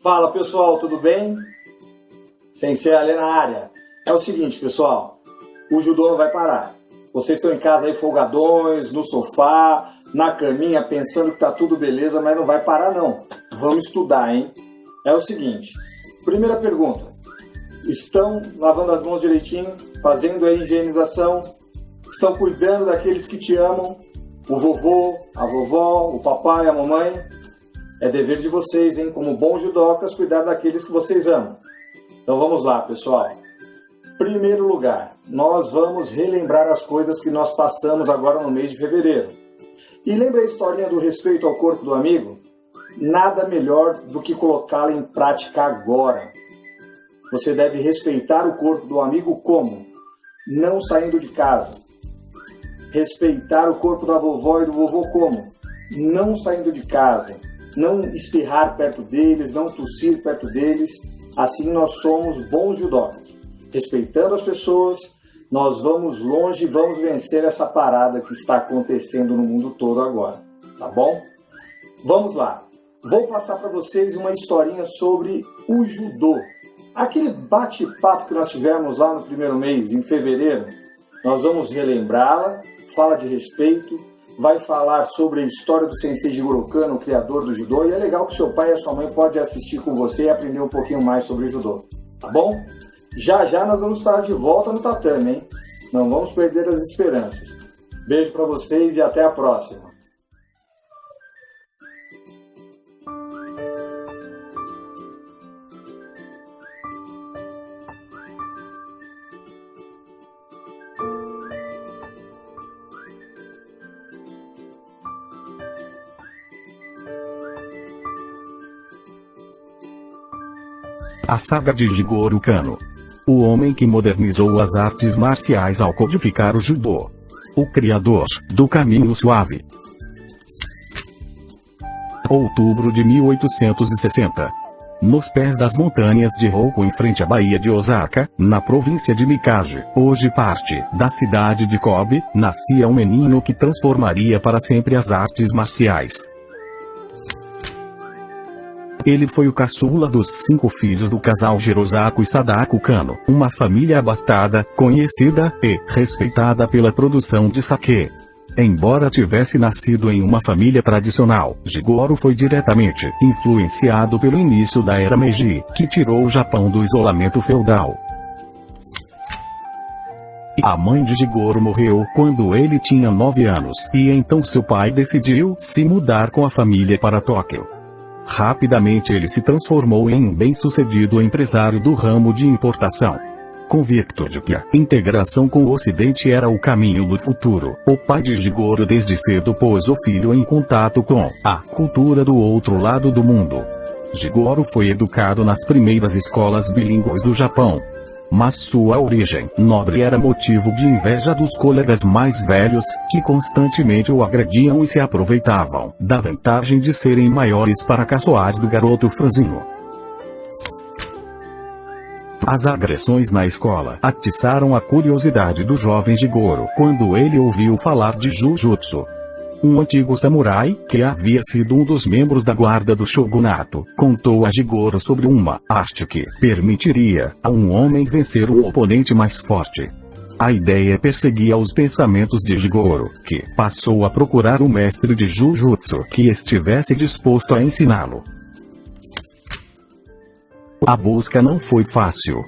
Fala pessoal, tudo bem? Sensei ali na área. É o seguinte pessoal, o judô não vai parar. Vocês estão em casa aí folgadões, no sofá, na caminha, pensando que tá tudo beleza, mas não vai parar não. Vamos estudar, hein? É o seguinte, primeira pergunta. Estão lavando as mãos direitinho, fazendo a higienização, estão cuidando daqueles que te amam, o vovô, a vovó, o papai, a mamãe. É dever de vocês, hein, como bons judocas, cuidar daqueles que vocês amam. Então vamos lá, pessoal. Primeiro lugar, nós vamos relembrar as coisas que nós passamos agora no mês de fevereiro. E lembra a historinha do respeito ao corpo do amigo? Nada melhor do que colocá-la em prática agora. Você deve respeitar o corpo do amigo como? Não saindo de casa. Respeitar o corpo da vovó e do vovô como? Não saindo de casa. Não espirrar perto deles, não tossir perto deles. Assim nós somos bons judocas. Respeitando as pessoas, nós vamos longe e vamos vencer essa parada que está acontecendo no mundo todo agora. Tá bom? Vamos lá. Vou passar para vocês uma historinha sobre o judô. Aquele bate-papo que nós tivemos lá no primeiro mês, em fevereiro, nós vamos relembrá-la, fala de respeito, vai falar sobre a história do Sensei Jigoro Kano, o criador do judô, e é legal que seu pai e a sua mãe podem assistir com você e aprender um pouquinho mais sobre o judô, tá bom? Já já nós vamos estar de volta no tatame, hein? Não vamos perder as esperanças. Beijo para vocês e até a próxima. A saga de Jigoro Kano. O homem que modernizou as artes marciais ao codificar o judô. O criador do caminho suave. Outubro de 1860. Nos pés das montanhas de Hoku em frente à Baía de Osaka, na província de Mikaji, hoje parte da cidade de Kobe, nascia um menino que transformaria para sempre as artes marciais. Ele foi o caçula dos 5 filhos do casal Jirosaku e Sadako Kano, uma família abastada, conhecida e respeitada pela produção de sake. Embora tivesse nascido em uma família tradicional, Jigoro foi diretamente influenciado pelo início da era Meiji, que tirou o Japão do isolamento feudal. A mãe de Jigoro morreu quando ele tinha 9 anos, e então seu pai decidiu se mudar com a família para Tóquio. Rapidamente ele se transformou em um bem-sucedido empresário do ramo de importação. Convicto de que a integração com o Ocidente era o caminho do futuro, o pai de Jigoro desde cedo pôs o filho em contato com a cultura do outro lado do mundo. Jigoro foi educado nas primeiras escolas bilíngues do Japão. Mas sua origem nobre era motivo de inveja dos colegas mais velhos, que constantemente o agrediam e se aproveitavam da vantagem de serem maiores para caçoar do garoto franzino. As agressões na escola atiçaram a curiosidade do jovem Jigoro quando ele ouviu falar de Jujutsu. Um antigo samurai, que havia sido um dos membros da guarda do shogunato, contou a Jigoro sobre uma arte que permitiria a um homem vencer um oponente mais forte. A ideia perseguia os pensamentos de Jigoro, que passou a procurar um mestre de Jujutsu que estivesse disposto a ensiná-lo. A busca não foi fácil.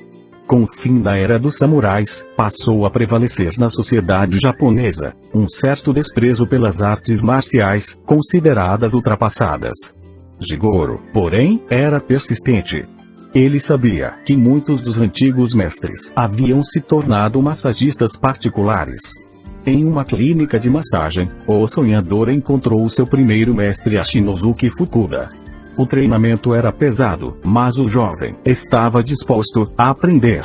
Com o fim da era dos samurais, passou a prevalecer na sociedade japonesa um certo desprezo pelas artes marciais, consideradas ultrapassadas. Jigoro, porém, era persistente. Ele sabia que muitos dos antigos mestres haviam se tornado massagistas particulares. Em uma clínica de massagem, o sonhador encontrou seu primeiro mestre Ashinosuke Fukuda. O treinamento era pesado, mas o jovem estava disposto a aprender.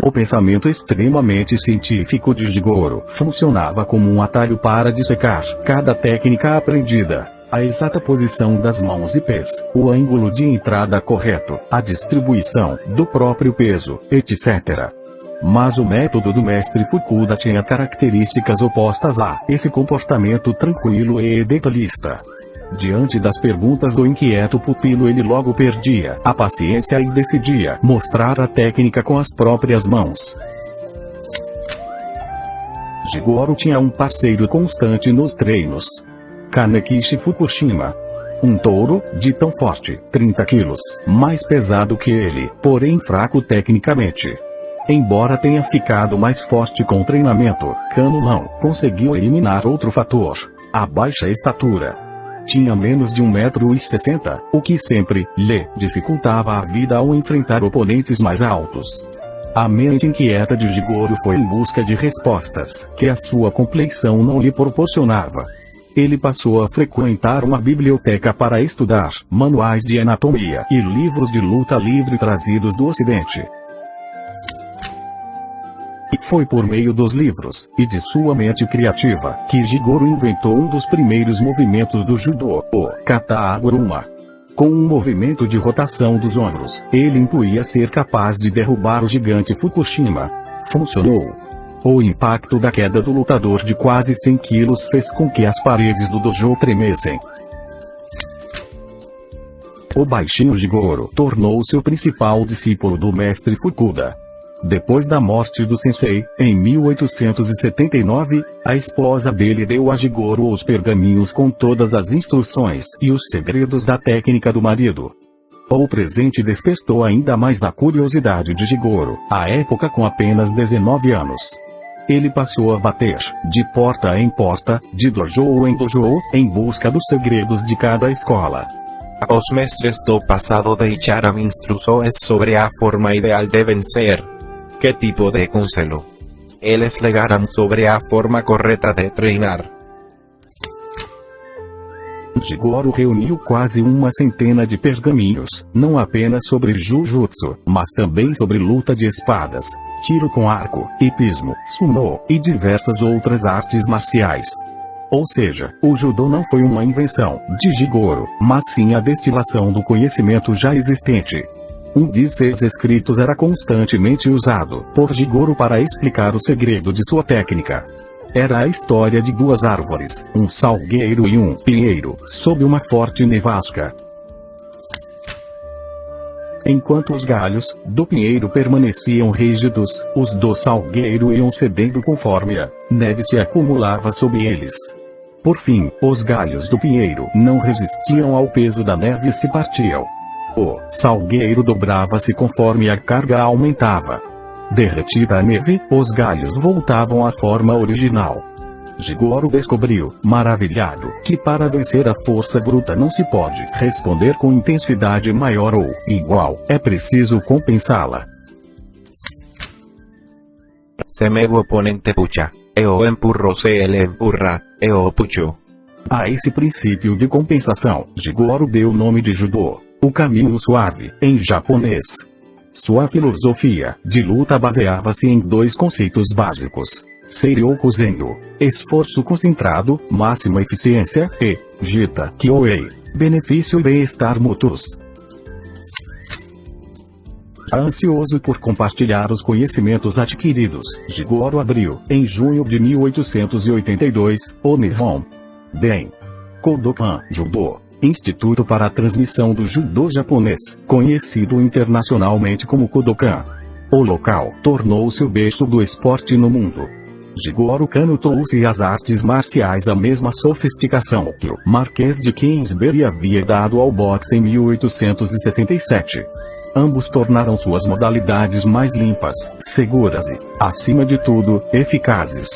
O pensamento extremamente científico de Jigoro funcionava como um atalho para dissecar cada técnica aprendida. A exata posição das mãos e pés, o ângulo de entrada correto, a distribuição do próprio peso, etc. Mas o método do mestre Fukuda tinha características opostas a esse comportamento tranquilo e detalhista. Diante das perguntas do inquieto pupilo, ele logo perdia a paciência e decidia mostrar a técnica com as próprias mãos. Jigoro tinha um parceiro constante nos treinos: Kanekishi Fukushima. Um touro, de tão forte, 30 quilos, mais pesado que ele, porém fraco tecnicamente. Embora tenha ficado mais forte com o treinamento, Kano não conseguiu eliminar outro fator: a baixa estatura. Tinha menos de 1,60 m, o que sempre lhe dificultava a vida ao enfrentar oponentes mais altos. A mente inquieta de Jigoro foi em busca de respostas que a sua compleição não lhe proporcionava. Ele passou a frequentar uma biblioteca para estudar manuais de anatomia e livros de luta livre trazidos do Ocidente. E foi por meio dos livros e de sua mente criativa que Jigoro inventou um dos primeiros movimentos do judô, o kata aguruma. Com um movimento de rotação dos ombros, ele intuía ser capaz de derrubar o gigante Fukushima. Funcionou. O impacto da queda do lutador de quase 100 quilos fez com que as paredes do dojo tremessem. O baixinho Jigoro tornou-se o principal discípulo do mestre Fukuda. Depois da morte do sensei, em 1879, a esposa dele deu a Jigoro os pergaminhos com todas as instruções e os segredos da técnica do marido. O presente despertou ainda mais a curiosidade de Jigoro, à época com apenas 19 anos. Ele passou a bater, de porta em porta, de dojo em dojo, em busca dos segredos de cada escola. Os mestres do passado deixaram instruções sobre a forma ideal de vencer. Que tipo de conselho eles legaram sobre a forma correta de treinar? Jigoro reuniu quase uma centena de pergaminhos, não apenas sobre Jujutsu, mas também sobre luta de espadas, tiro com arco, hipismo, sumo, e diversas outras artes marciais. Ou seja, o judô não foi uma invenção de Jigoro, mas sim a destilação do conhecimento já existente. Um de seus escritos era constantemente usado por Jigoro para explicar o segredo de sua técnica. Era a história de duas árvores, um salgueiro e um pinheiro, sob uma forte nevasca. Enquanto os galhos do pinheiro permaneciam rígidos, os do salgueiro iam cedendo conforme a neve se acumulava sob eles. Por fim, os galhos do pinheiro não resistiam ao peso da neve e se partiam. O salgueiro dobrava-se conforme a carga aumentava. Derretida a neve, os galhos voltavam à forma original. Jigoro descobriu, maravilhado, que para vencer a força bruta não se pode responder com intensidade maior ou igual, é preciso compensá-la. Se meu oponente puxa, eu empurro, se ele empurra, eu puxo. A esse princípio de compensação, Jigoro deu o nome de judô, o caminho suave, em japonês. Sua filosofia de luta baseava-se em dois conceitos básicos: Seiryoku Zendo, esforço concentrado, máxima eficiência, e Jita Kyoei, benefício e bem-estar mútuos. Ansioso por compartilhar os conhecimentos adquiridos, Jigoro abriu, em junho de 1882, o Nihon Den Kodokan Judo, Instituto para a Transmissão do Judô Japonês, conhecido internacionalmente como Kodokan. O local tornou-se o berço do esporte no mundo. Jigoro Kano trouxe às artes marciais a mesma sofisticação que o Marquês de Queensberry havia dado ao boxe em 1867. Ambos tornaram suas modalidades mais limpas, seguras e, acima de tudo, eficazes.